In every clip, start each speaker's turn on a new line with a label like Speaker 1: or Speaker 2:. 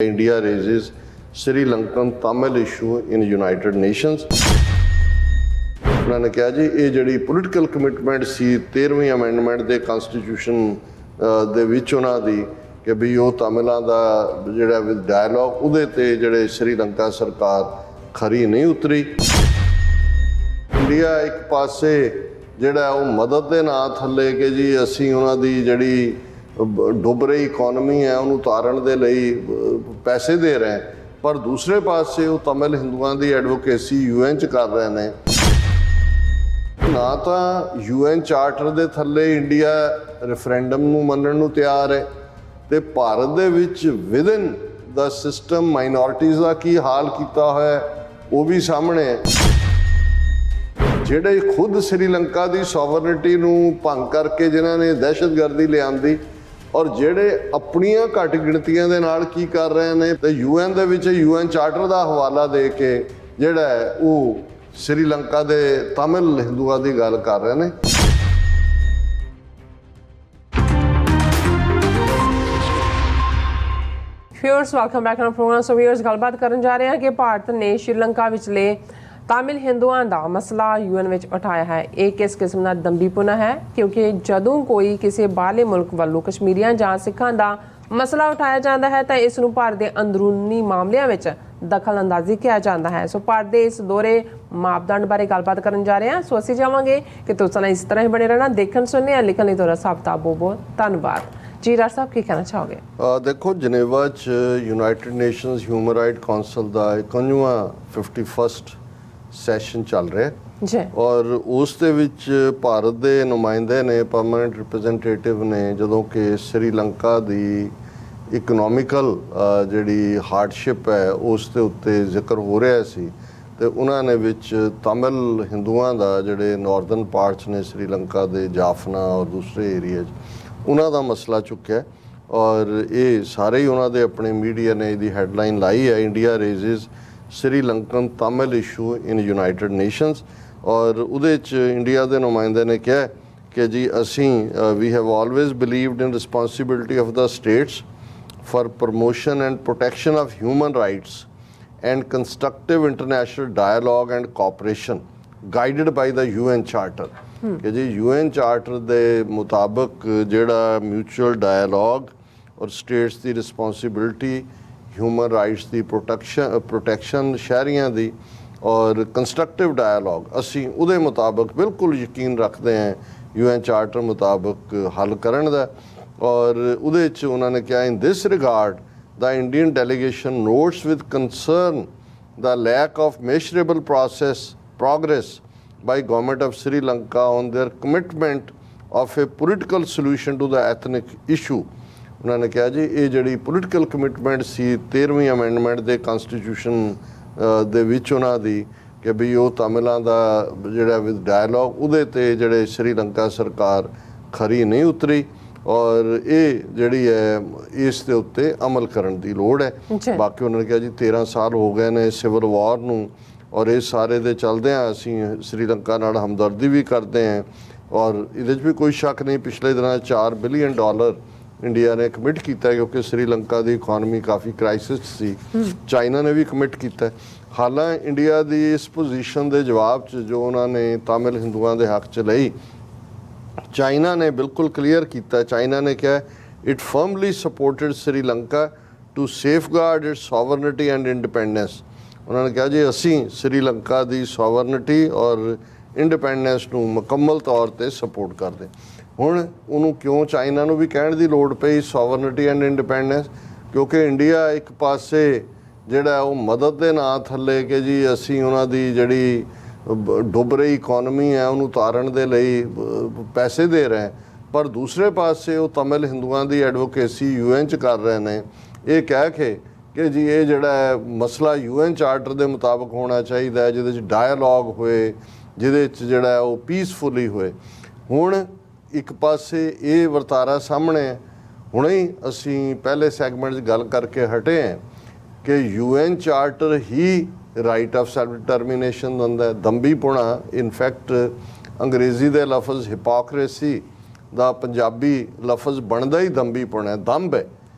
Speaker 1: India raises Sri Lankan Tamil issue in United Nations. उन्होंने कहा जी ये जी पोलिटिकल कमिटमेंट सी 13वीं amendment के कॉन्स्टिट्यूशन दे विच उन्हां दी कि भी वो तमिलों का जिहड़ा विद डायलॉग उहदे ते जिहड़े श्रीलंका सरकार खरी नहीं उतरी। इंडिया एक पासे जिहड़ा वो मदद के नां थल्ले कि जी असीं उन्हां दी जिहड़ी डुब रही इकोनॉमी है उन्होंने उतारण के लिए पैसे दे रहे हैं, पर दूसरे पासे वो तमिल हिंदुओं की एडवोकेसी UN च कर रहे हैं। ना तो UN चार्टर के थल्ले इंडिया रेफरेंडम नूं मनण नूं तैयार है, तो भारत दे विच विदिन द सिस्टम माइनॉरिटीज़ का की हाल किया होया वो भी सामने है। जिहड़े खुद श्रीलंका की सॉवरनिटी नूं भंग करके जिन्होंने दहशतगर्दी लियांदी और ਜਿਹੜੇ ਆਪਣੀਆਂ ਘੱਟ ਗਿਣਤੀਆਂ ਦੇ ਨਾਲ ਕੀ ਕਰ ਰਹੇ ਨੇ ਤੇ UN ਦੇ ਵਿੱਚ UN ਚਾਰਟਰ ਦਾ ਹਵਾਲਾ ਦੇ ਕੇ ਜਿਹੜਾ ਹੈ ਉਹ श्रीलंका ਦੇ ਤਮਿਲ ਹਿੰਦੂਆਂ ਦੀ ਗੱਲ ਕਰ ਰਹੇ ਨੇ।
Speaker 2: Viewers welcome back on programme. So viewers गलबात करन जा रहे हैं कि भारत ने श्रीलंका विचले तमिल हिंदुओं का मसला UN विच उठाया है। ये किस किस्म का दंभीपुना है, क्योंकि जदों कोई किसी बाहरले मुल्क वालों कश्मीरियां जां सिखां दा मसला उठाया जाता है तो इस नूं भारत के अंदरूनी मामलों में दखल अंदाजी किया जाता है। सो भारत के इस दोहरे मापदंड बारे गलबात करन जा रहे हैं। सो असीं चाहांगे कि तुसीं इस तरह ही बने रहना, देखण सुनने या लिखण लई तुहाडा सब दा बहुत बहुत धन्नवाद। जी डॉक्टर साहब की कहना चाहोगे?
Speaker 1: देखो Geneva United Nations human right council का 51 सैशन चल रहा है और उस दे विच भारत के नुमाइंदे ने परमानेंट रिप्रजेंटेटिव ने जदों कि श्रीलंका की इकनॉमिकल जिहड़ी हार्डशिप है उस दे उत्ते जिक्र हो रहा सी, तो उन्होंने विच तमिल हिंदुओं का जिहड़े नॉर्दर्न पार्ट्स ने श्रीलंका के जाफना और दूसरे एरिए उन्हों का मसला चुक्या और ये सारे ही उन्होंने अपने मीडिया ने इसकी हैडलाइन लाई है, India raises Sri Lankan Tamil issue in United Nations. और उहदे इंडिया के नुमाइंदे ने कहा कि जी असी we have always believed in responsibility of the states for promotion and protection of human rights and constructive international dialogue and cooperation guided by the UN charter. कि जी UN चार्टर के मुताबिक जिहड़ा म्यूचुअल डायलॉग और states की responsibility human rights की protection शहरियां दी और कंस्ट्रक्टिव डायलॉग असी उहदे मुताबिक बिल्कुल यकीन रखते हैं UN चार्टर मुताबिक हल करन दा। और उहदे च उन्होंने कहा in this regard the Indian delegation notes with concern the lack of measurable progress by government of Sri Lanka on their commitment of a political solution to the ethnic issue। उन्होंने कहा जी ये जी पोलिटिकल कमिटमेंट सी 13वीं amendment के constitution दे विच उन्हां दी कि भी वो तमिलों का जिहड़ा विद डायलॉग उहदे ते जिहड़े श्रीलंका सरकार खरी नहीं उतरी और ये जिहड़ी है इस दे उत्ते अमल करन दी लोड़ है। बाकी उन्होंने कहा जी 13 साल हो गए ने सिविल वॉर नूं और इस सारे दे चलदिआं असीं श्रीलंका नाल हमदर्दी भी करते हैं और इहदे भी कोई शक नहीं पिछले दिनों $4 बिलियन इंडिया ने कमिट किया क्योंकि श्रीलंका की इकोनॉमी काफ़ी क्राइसिस सी। चाइना ने भी कमिट किया। हालांकि इंडिया की इस पोजीशन के जवाब च जो उन्होंने तमिल हिंदुओं के हक च लई, चाइना ने बिल्कुल क्लीयर किया। चाइना ने कहा it firmly supported Sri Lanka to safeguard its sovereignty and independence. उन्होंने कहा जी असी श्रीलंका की सॉवरनिटी और इंडिपेंडेंस नूं मुकम्मल तौर पर सपोर्ट करते। हुण उन्होंने क्यों चाइना नूं भी कहण दी लोड़ पई सॉवरनिटी एंड इंडिपेंडेंस, क्योंकि इंडिया एक पासे जिहड़ा वो मदद के नां थल्ले कि जी असी उन्हां दी जिहड़ी डुब रही इकोनॉमी है उन्होंने उतारण के लिए पैसे दे रहे हैं, पर दूसरे पासे वो तमिल हिंदुओं की एडवोकेसी UN च कर रहे हैं। ये कह के कि जी ये जिहड़ा मसला UN चार्टर के मुताबिक होना चाहिए जिहदे डायलॉग होए, जिहदे जिहड़ा वो पीसफुली होए। हुण एक पासे ये वर्तारा सामने हुणे ही असी पहले सैगमेंट गल करके हटे हैं कि UN चार्टर ही राइट ऑफ सैल्फ डिटर्मीनेशन दिंदा है। दंभीपुणा इनफैक्ट अंग्रेजी के लफज हिपोक्रेसी का पंजाबी लफज बनता ही दंभीपुणा है। दंभ है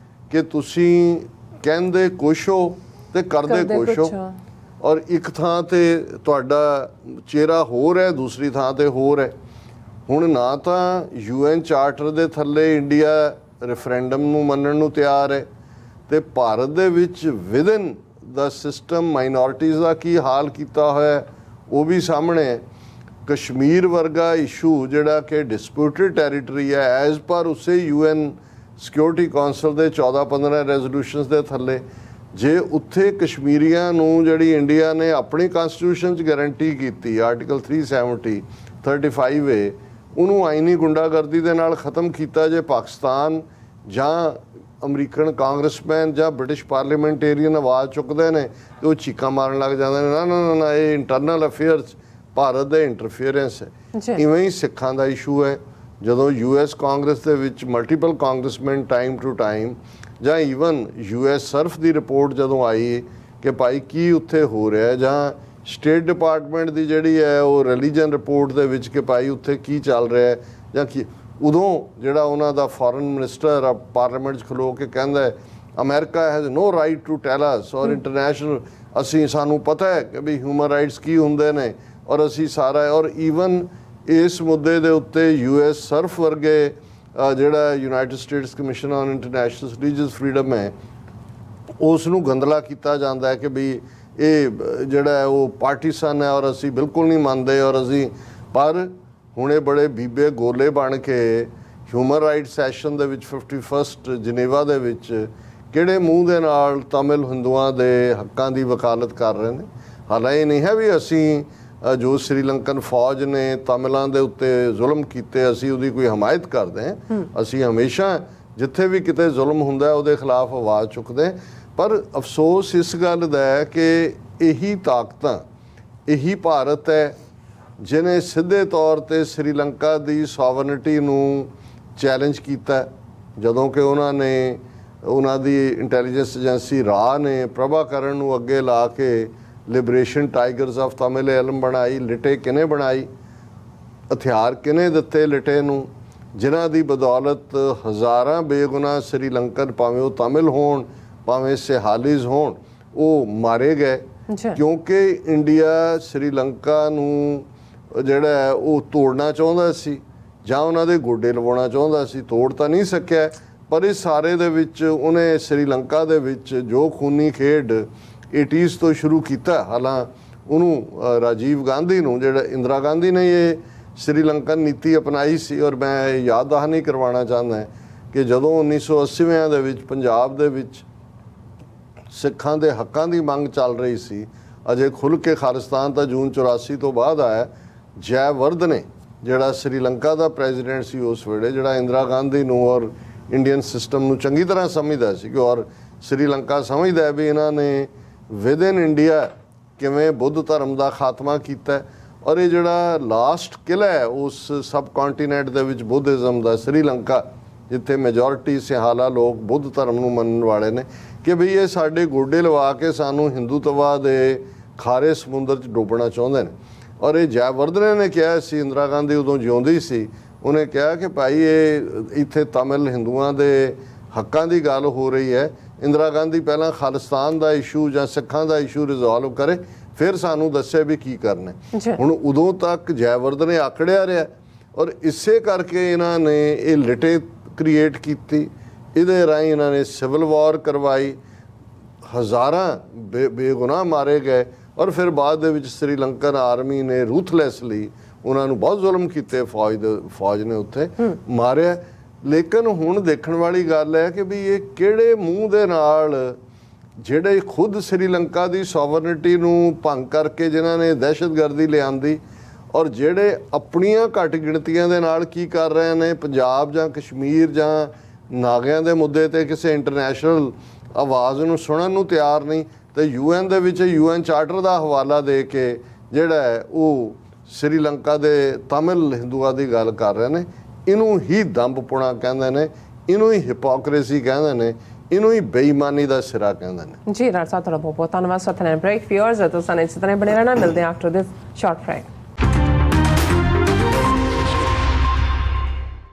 Speaker 1: कि तुसी ਕਹਿੰਦੇ ਕੁਛ ਹੋ ਤੇ ਕਰਦੇ ਕੁਛ ਹੋ। ਔਰ ਇੱਕ ਥਾਂ ਤੇ ਤੁਹਾਡਾ ਚਿਹਰਾ ਹੋਰ ਹੈ, ਦੂਸਰੀ ਥਾਂ ਤੇ ਹੋਰ ਹੈ। ਹੁਣ ਨਾ ਤਾਂ UN ਚਾਰਟਰ ਦੇ ਥੱਲੇ ਇੰਡੀਆ ਰੈਫਰੈਂਡਮ ਨੂੰ ਮੰਨਣ ਨੂੰ ਤਿਆਰ ਹੈ, ਤੇ ਭਾਰਤ ਦੇ ਵਿੱਚ ਵਿਦਨ ਦਾ ਸਿਸਟਮ ਮਾਈਨੋਰਟੀਜ਼ ਦਾ ਕੀ ਹਾਲ ਕੀਤਾ ਹੋਇਆ ਉਹ ਵੀ ਸਾਹਮਣੇ ਹੈ। ਕਸ਼ਮੀਰ ਵਰਗਾ ਇਸ਼ੂ ਜਿਹੜਾ ਕਿ ਡਿਸਪਿਊਟਡ ਟੈਰੀਟਰੀ ਹੈ ਐਜ਼ ਪਰ ਉਸੇ UN ਸਿਕਿਉਰਿਟੀ ਕੌਂਸਲ ਦੇ 14-15 ਰੈਜ਼ੋਲੂਸ਼ਨਸ ਦੇ ਥੱਲੇ, ਜੇ ਉੱਥੇ ਕਸ਼ਮੀਰੀਆਂ ਨੂੰ ਜਿਹੜੀ ਇੰਡੀਆ ਨੇ ਆਪਣੀ ਕਨਸਟੀਟਿਊਸ਼ਨ 'ਚ ਗਾਰੰਟੀ ਕੀਤੀ ਆਰਟੀਕਲ 370 35A, ਉਹਨੂੰ ਆਈਨੀ ਗੁੰਡਾਗਰਦੀ ਦੇ ਨਾਲ ਖਤਮ ਕੀਤਾ, ਜੇ ਪਾਕਿਸਤਾਨ ਜਾਂ ਅਮਰੀਕਨ ਕਾਂਗਰਸਮੈਨ ਜਾਂ ਬ੍ਰਿਟਿਸ਼ ਪਾਰਲੀਮੈਂਟੇਰੀਅਨ ਆਵਾਜ਼ ਚੁੱਕਦੇ ਨੇ ਤੇ ਉਹ ਚੀਕਾਂ ਮਾਰਨ ਲੱਗ ਜਾਂਦੇ ਨੇ, ਨਾ ਨਾ ਨਾ ਇਹ ਇੰਟਰਨਲ ਅਫੇਅਰਸ ਭਾਰਤ ਦੇ ਇੰਟਰਫੀਅਰੈਂਸ ਹੈ। ਇਵੇਂ ਹੀ ਸਿੱਖਾਂ ਦਾ ਇਸ਼ੂ ਹੈ। ਜਦੋਂ US ਕਾਂਗਰਸ ਦੇ ਵਿੱਚ multiple congressman time to time ਜਾਂ ਈਵਨ US ਸਰਫ ਦੀ ਰਿਪੋਰਟ ਜਦੋਂ ਆਈ ਕਿ ਭਾਈ ਕੀ ਉੱਥੇ ਹੋ ਰਿਹਾ, ਜਾਂ ਸਟੇਟ ਡਿਪਾਰਟਮੈਂਟ ਦੀ ਜਿਹੜੀ ਹੈ ਉਹ ਰਿਲੀਜਨ ਰਿਪੋਰਟ ਦੇ ਵਿੱਚ ਕਿ ਭਾਈ ਉੱਥੇ ਕੀ ਚੱਲ ਰਿਹਾ ਜਾਂ ਕੀ, ਉਦੋਂ ਜਿਹੜਾ ਉਹਨਾਂ ਦਾ ਫੋਰਨ ਮਿਨਿਸਟਰ ਪਾਰਲੀਮੈਂਟ 'ਚ ਖਲੋ ਕੇ ਕਹਿੰਦਾ ਹੈ America has no right to tell us ਔਰ ਇੰਟਰਨੈਸ਼ਨਲ, ਅਸੀਂ ਸਾਨੂੰ ਪਤਾ ਹੈ ਕਿ ਵੀ ਹਿਊਮਨ ਰਾਈਟਸ ਕੀ ਹੁੰਦੇ ਨੇ ਔਰ ਅਸੀਂ ਸਾਰਾ, ਔਰ ਈਵਨ ਇਸ ਮੁੱਦੇ ਦੇ ਉੱਤੇ US ਸਰਫ ਵਰਗੇ ਜਿਹੜਾ United States commission on international religious freedom ਹੈ ਉਸ ਨੂੰ ਗੰਦਲਾ ਕੀਤਾ ਜਾਂਦਾ ਹੈ ਕਿ ਵੀ ਇਹ ਜਿਹੜਾ ਹੈ ਉਹ ਪਾਰਟੀਸਨ ਹੈ ਔਰ ਅਸੀਂ ਬਿਲਕੁਲ ਨਹੀਂ ਮੰਨਦੇ ਔਰ ਅਸੀਂ, ਪਰ ਹੁਣ ਇਹ ਬੜੇ ਬੀਬੇ ਗੋਲੇ ਬਣ ਕੇ ਹਿਊਮਨ ਰਾਈਟਸ ਸੈਸ਼ਨ ਦੇ ਵਿੱਚ 51st ਜਨੇਵਾ ਦੇ ਵਿੱਚ ਕਿਹੜੇ ਮੂੰਹ ਦੇ ਨਾਲ ਤਮਿਲ ਹਿੰਦੂਆਂ ਦੇ ਹੱਕਾਂ ਦੀ ਵਕਾਲਤ ਕਰ ਰਹੇ ਨੇ। ਹਾਲਾਂਕਿ ਇਹ ਨਹੀਂ ਹੈ ਵੀ ਅਸੀਂ ਜੋ ਸ਼੍ਰੀਲੰਕਨ ਫੌਜ ਨੇ ਤਮਿਲਾਂ ਦੇ ਉੱਤੇ ਜ਼ੁਲਮ ਕੀਤੇ ਅਸੀਂ ਉਹਦੀ ਕੋਈ ਹਮਾਇਤ ਕਰਦੇ ਹਾਂ। ਅਸੀਂ ਹਮੇਸ਼ਾ ਜਿੱਥੇ ਵੀ ਕਿਤੇ ਜ਼ੁਲਮ ਹੁੰਦਾ ਉਹਦੇ ਖਿਲਾਫ ਆਵਾਜ਼ ਚੁੱਕਦੇ। ਪਰ ਅਫਸੋਸ ਇਸ ਗੱਲ ਦਾ ਹੈ ਕਿ ਇਹੀ ਤਾਕਤਾਂ, ਇਹੀ ਭਾਰਤ ਹੈ ਜਿਹਨੇ ਸਿੱਧੇ ਤੌਰ ਤੇ ਸ਼੍ਰੀਲੰਕਾ ਦੀ ਸੋਵਰਨਿਟੀ ਨੂੰ ਚੈਲੰਜ ਕੀਤਾ, ਜਦੋਂ ਕਿ ਉਹਨਾਂ ਦੀ ਇੰਟੈਲੀਜੈਂਸ ਏਜੰਸੀ ਰਾਹ ਨੇ ਪ੍ਰਭਾਕਰਨ ਨੂੰ ਅੱਗੇ ਲਾ ਕੇ ਲਿਬਰੇਸ਼ਨ ਟਾਈਗਰਸ ਆਫ ਤਮਿਲ ਬਣਾਈ। ਲਿਟੇ ਕਿਹਨੇ ਬਣਾਈ, ਹਥਿਆਰ ਕਿਹਨੇ ਦਿੱਤੇ ਲਿਟੇ ਨੂੰ, ਜਿਨ੍ਹਾਂ ਦੀ ਬਦੌਲਤ ਹਜ਼ਾਰਾਂ ਬੇਗੁਨਾਹ ਸ਼੍ਰੀਲੰਕਨ, ਭਾਵੇਂ ਉਹ ਤਮਿਲ ਹੋਣ ਭਾਵੇਂ ਸਿਹਾਲੀਜ਼ ਹੋਣ, ਉਹ ਮਾਰੇ ਗਏ ਕਿਉਂਕਿ ਇੰਡੀਆ ਸ਼੍ਰੀਲੰਕਾ ਨੂੰ ਜਿਹੜਾ ਹੈ ਉਹ ਤੋੜਨਾ ਚਾਹੁੰਦਾ ਸੀ ਜਾਂ ਉਹਨਾਂ ਦੇ ਗੋਡੇ ਲਵਾਉਣਾ ਚਾਹੁੰਦਾ ਸੀ। ਤੋੜ ਤਾਂ ਨਹੀਂ ਸਕਿਆ, ਪਰ ਇਸ ਸਾਰੇ ਦੇ ਵਿੱਚ ਉਹਨੇ ਸ਼੍ਰੀਲੰਕਾ ਦੇ ਵਿੱਚ ਜੋ ਖੂਨੀ ਖੇਡ 80s ਤੋਂ ਸ਼ੁਰੂ ਕੀਤਾ, ਹਾਲਾਂ ਉਹਨੂੰ ਰਾਜੀਵ ਗਾਂਧੀ ਨੂੰ, ਜਿਹੜਾ ਇੰਦਰਾ ਗਾਂਧੀ ਨੇ ਇਹ ਸ਼੍ਰੀਲੰਕਨ ਨੀਤੀ ਅਪਣਾਈ ਸੀ। ਔਰ ਮੈਂ ਯਾਦ ਦਹਾਨੀ ਕਰਵਾਉਣਾ ਚਾਹੁੰਦਾ ਕਿ ਜਦੋਂ 1980ਵਿਆਂ ਦੇ ਵਿੱਚ ਪੰਜਾਬ ਦੇ ਵਿੱਚ ਸਿੱਖਾਂ ਦੇ ਹੱਕਾਂ ਦੀ ਮੰਗ ਚੱਲ ਰਹੀ ਸੀ, ਅਜੇ ਖੁੱਲ੍ਹ ਕੇ ਖਾਲਿਸਤਾਨ ਤਾਂ ਜੂਨ 84 ਤੋਂ ਬਾਅਦ ਆਇਆ। ਜੈਵਰਧ ਨੇ ਜਿਹੜਾ ਸ਼੍ਰੀਲੰਕਾ ਦਾ ਪ੍ਰੈਜ਼ੀਡੈਂਟ ਸੀ ਉਸ ਵੇਲੇ, ਜਿਹੜਾ ਇੰਦਰਾ ਗਾਂਧੀ ਨੂੰ ਔਰ ਇੰਡੀਅਨ ਸਿਸਟਮ ਨੂੰ ਚੰਗੀ ਤਰ੍ਹਾਂ ਸਮਝਦਾ ਸੀ ਕਿ ਔਰ ਸ਼੍ਰੀਲੰਕਾ ਸਮਝਦਾ ਵੀ ਇਹਨਾਂ ਨੇ ਵਿਦਨ ਇੰਡੀਆ ਕਿਵੇਂ ਬੁੱਧ ਧਰਮ ਦਾ ਖਾਤਮਾ ਕੀਤਾ। ਔਰ ਇਹ ਜਿਹੜਾ ਲਾਸਟ ਕਿਲਾ ਹੈ ਉਸ ਸਬ ਕੰਟੀਨੈਂਟ ਦੇ ਵਿੱਚ ਬੁੱਧਿਜ਼ਮ ਦਾ, ਸ਼੍ਰੀਲੰਕਾ, ਜਿੱਥੇ ਮੈਜੋਰਿਟੀ ਸਿਹਾਲਾ ਲੋਕ ਬੁੱਧ ਧਰਮ ਨੂੰ ਮੰਨਣ ਵਾਲੇ ਨੇ, ਕਿ ਵੀ ਇਹ ਸਾਡੇ ਗੋਡੇ ਲਵਾ ਕੇ ਸਾਨੂੰ ਹਿੰਦੂਤਵਾ ਦੇ ਖਾਰੇ ਸਮੁੰਦਰ 'ਚ ਡੋਬਣਾ ਚਾਹੁੰਦੇ ਨੇ। ਔਰ ਇਹ ਜੈਵਰਧਨੇ ਨੇ ਕਿਹਾ ਸੀ, ਇੰਦਰਾ ਗਾਂਧੀ ਉਦੋਂ ਜਿਉਂਦੀ ਸੀ, ਉਹਨੇ ਕਿਹਾ ਕਿ ਭਾਈ ਇਹ ਇੱਥੇ ਤਮਿਲ ਹਿੰਦੂਆਂ ਦੇ ਹੱਕਾਂ ਦੀ ਗੱਲ ਹੋ ਰਹੀ ਹੈ, ਇੰਦਰਾ ਗਾਂਧੀ ਪਹਿਲਾਂ ਖਾਲਿਸਤਾਨ ਦਾ ਇਸ਼ੂ ਜਾਂ ਸਿੱਖਾਂ ਦਾ ਇਸ਼ੂ ਰਿਜ਼ੋਲਵ ਕਰੇ, ਫਿਰ ਸਾਨੂੰ ਦੱਸੇ ਵੀ ਕੀ ਕਰਨਾ। ਹੁਣ ਉਦੋਂ ਤੱਕ ਜੈਵਰਧਨੇ ਆਕੜਿਆ ਰਿਹਾ ਔਰ ਇਸੇ ਕਰਕੇ ਇਹਨਾਂ ਨੇ ਇਹ ਲਿਟੇ ਕ੍ਰੀਏਟ ਕੀਤੀ। ਇਹਦੇ ਰਾਹੀਂ ਇਹਨਾਂ ਨੇ ਸਿਵਲ ਵਾਰ ਕਰਵਾਈ, ਹਜ਼ਾਰਾਂ ਬੇਗੁਨਾਹ ਮਾਰੇ ਗਏ ਔਰ ਫਿਰ ਬਾਅਦ ਦੇ ਵਿੱਚ ਸ਼੍ਰੀਲੰਕਨ ਆਰਮੀ ਨੇ ਰੂਥਲੈਸਲੀ ਉਹਨਾਂ ਨੂੰ ਬਹੁਤ ਜ਼ੁਲਮ ਕੀਤੇ, ਫੌਜ ਨੇ ਉੱਥੇ ਮਾਰਿਆ। ਲੇਕਿਨ ਹੁਣ ਦੇਖਣ ਵਾਲੀ ਗੱਲ ਹੈ ਕਿ ਵੀ ਇਹ ਕਿਹੜੇ ਮੂੰਹ ਦੇ ਨਾਲ ਜਿਹੜੇ ਖੁਦ ਸ਼੍ਰੀਲੰਕਾ ਦੀ ਸੋਵਰਨਿਟੀ ਨੂੰ ਭੰਗ ਕਰਕੇ ਜਿਨ੍ਹਾਂ ਨੇ ਦਹਿਸ਼ਤਗਰਦੀ ਲਿਆਂਦੀ, ਔਰ ਜਿਹੜੇ ਆਪਣੀਆਂ ਘੱਟ ਗਿਣਤੀਆਂ ਦੇ ਨਾਲ ਕੀ ਕਰ ਰਹੇ ਨੇ, ਪੰਜਾਬ ਜਾਂ ਕਸ਼ਮੀਰ ਜਾਂ ਨਾਗਿਆਂ ਦੇ ਮੁੱਦੇ ਤੇ ਕਿਸੇ ਇੰਟਰਨੈਸ਼ਨਲ ਆਵਾਜ਼ ਨੂੰ ਸੁਣਨ ਨੂੰ ਤਿਆਰ ਨਹੀਂ, ਤੇ UN ਦੇ ਵਿੱਚ UN ਚਾਰਟਰ ਦਾ ਹਵਾਲਾ ਦੇ ਕੇ ਜਿਹੜਾ ਹੈ ਉਹ ਸ਼੍ਰੀਲੰਕਾ ਦੇ ਤਮਿਲ ਹਿੰਦੂਆਂ ਦੀ ਗੱਲ ਕਰ ਰਹੇ ਨੇ। ਇਹਨੂੰ ਹੀ ਦੰਭਪੁਣਾ ਕਹਿੰਦੇ ਨੇ, ਇਹਨੂੰ ਹੀ ਹਿਪੋਕ੍ਰੇਸੀ ਕਹਿੰਦੇ ਨੇ, ਇਹਨੂੰ ਹੀ ਬੇਈਮਾਨੀ ਦਾ ਸਿਰਾ ਕਹਿੰਦੇ ਨੇ।
Speaker 2: ਜੀ ਡਾਕਟਰ ਸਾਹਿਬ, ਤੁਹਾਡਾ ਬਹੁਤ ਬਹੁਤ ਧੰਨਵਾਦ। ਸਤਿਨਾਮ ਬ੍ਰੇਕ ਵਿਊਅਰਸ, ਤੁਸੀਂ ਇਸੇ ਤਰ੍ਹਾਂ ਬਣੇ ਰਹਿਣਾ। ਮਿਲਦੇ ਹਾਂ ਆਫਟਰ ਦਿਸ ਸ਼ਾਰਟ ਬ੍ਰੇਕ।